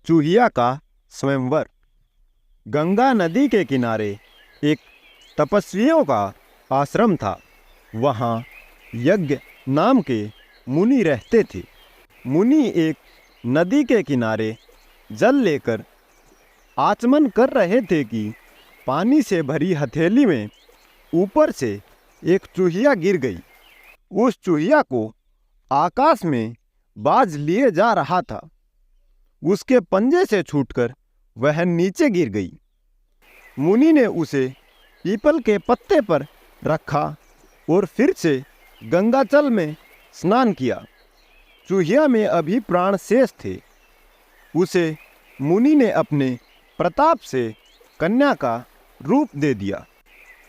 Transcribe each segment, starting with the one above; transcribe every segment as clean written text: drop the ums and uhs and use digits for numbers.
चूहिया का स्वयंवर। गंगा नदी के किनारे एक तपस्वियों का आश्रम था। वहाँ यज्ञ नाम के मुनि रहते थे। मुनि एक नदी के किनारे जल लेकर आचमन कर रहे थे कि पानी से भरी हथेली में ऊपर से एक चूहिया गिर गई। उस चूहिया को आकाश में बाज लिए जा रहा था। उसके पंजे से छूटकर वह नीचे गिर गई। मुनि ने उसे पीपल के पत्ते पर रखा और फिर से गंगाजल में स्नान किया। चूहिया में अभी प्राण शेष थे। उसे मुनि ने अपने प्रताप से कन्या का रूप दे दिया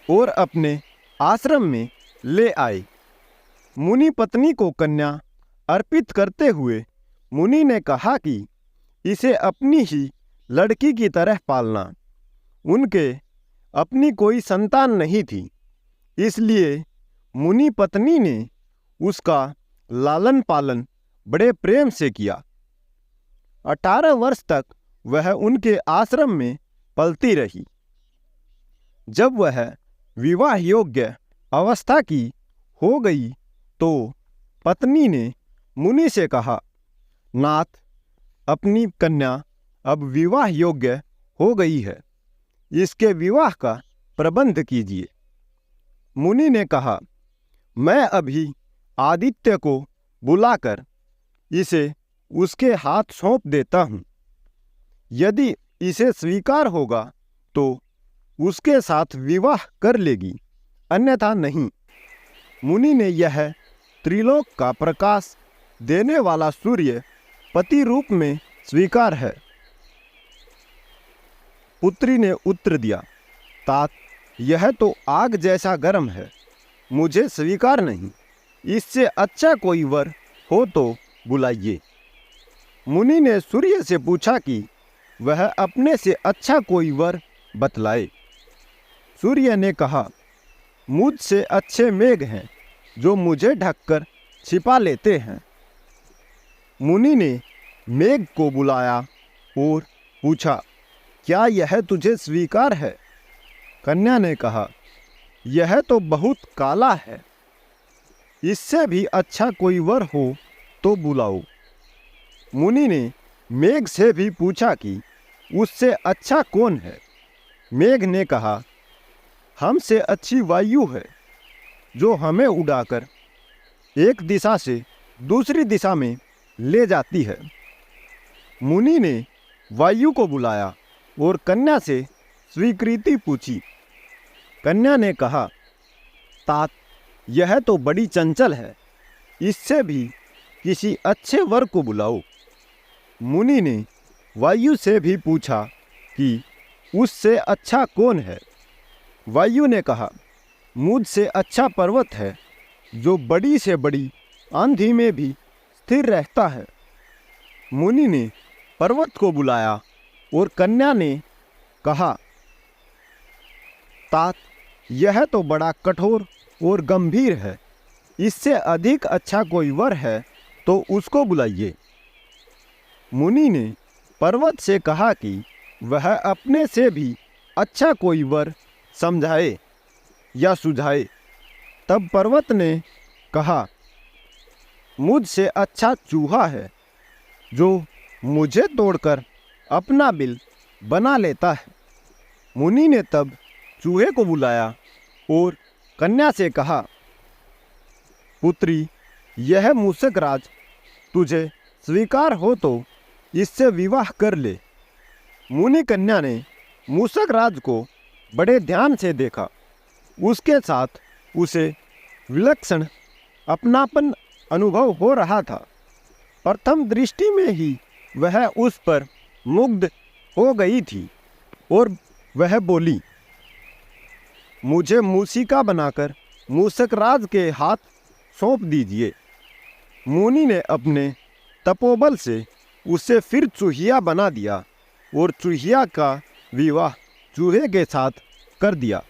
और अपने आश्रम में ले आए। मुनि पत्नी को कन्या अर्पित करते हुए मुनि ने कहा कि इसे अपनी ही लड़की की तरह पालना। उनके अपनी कोई संतान नहीं थी, इसलिए मुनि पत्नी ने उसका लालन पालन बड़े प्रेम से किया। 18 वर्ष तक वह उनके आश्रम में पलती रही। जब वह विवाह योग्य अवस्था की हो गई तो पत्नी ने मुनि से कहा, नाथ, अपनी कन्या अब विवाह योग्य हो गई है, इसके विवाह का प्रबंध कीजिए। मुनि ने कहा, मैं अभी आदित्य को बुलाकर इसे उसके हाथ सौंप देता हूँ। यदि इसे स्वीकार होगा तो उसके साथ विवाह कर लेगी, अन्यथा नहीं। मुनि ने यह त्रिलोक का प्रकाश देने वाला सूर्य पति रूप में स्वीकार है। पुत्री ने उत्तर दिया, तात, यह तो आग जैसा गर्म है, मुझे स्वीकार नहीं। इससे अच्छा कोई वर हो तो बुलाइए। मुनि ने सूर्य से पूछा कि वह अपने से अच्छा कोई वर बतलाए। सूर्य ने कहा, मुझसे अच्छे मेघ हैं जो मुझे ढककर छिपा लेते हैं। मुनि ने मेघ को बुलाया और पूछा, क्या यह तुझे स्वीकार है? कन्या ने कहा, यह तो बहुत काला है, इससे भी अच्छा कोई वर हो तो बुलाओ। मुनि ने मेघ से भी पूछा कि उससे अच्छा कौन है? मेघ ने कहा, हमसे अच्छी वायु है जो हमें उड़ाकर एक दिशा से दूसरी दिशा में ले जाती है। मुनि ने वायु को बुलाया और कन्या से स्वीकृति पूछी। कन्या ने कहा, तात, यह तो बड़ी चंचल है, इससे भी किसी अच्छे वर को बुलाओ। मुनि ने वायु से भी पूछा कि उससे अच्छा कौन है? वायु ने कहा, मुझसे अच्छा पर्वत है जो बड़ी से बड़ी आंधी में भी स्थिर रहता है। मुनि ने पर्वत को बुलाया और कन्या ने कहा, तात, यह तो बड़ा कठोर और गंभीर है, इससे अधिक अच्छा कोई वर है तो उसको बुलाइए। मुनि ने पर्वत से कहा कि वह अपने से भी अच्छा कोई वर समझाए या सुझाए। तब पर्वत ने कहा, मुझसे अच्छा चूहा है जो मुझे तोड़कर अपना बिल बना लेता है। मुनि ने तब चूहे को बुलाया और कन्या से कहा, पुत्री, यह मूषक राज तुझे स्वीकार हो तो इससे विवाह कर ले। मुनि कन्या ने मूषक राज को बड़े ध्यान से देखा। उसके साथ उसे विलक्षण अपनापन अनुभव हो रहा था। प्रथम दृष्टि में ही वह उस पर मुग्ध हो गई थी और वह बोली, मुझे मूषिका बनाकर मूषक राज के हाथ सौंप दीजिए। मुनि ने अपने तपोबल से उसे फिर चूहिया बना दिया और चूहिया का विवाह चूहे के साथ कर दिया।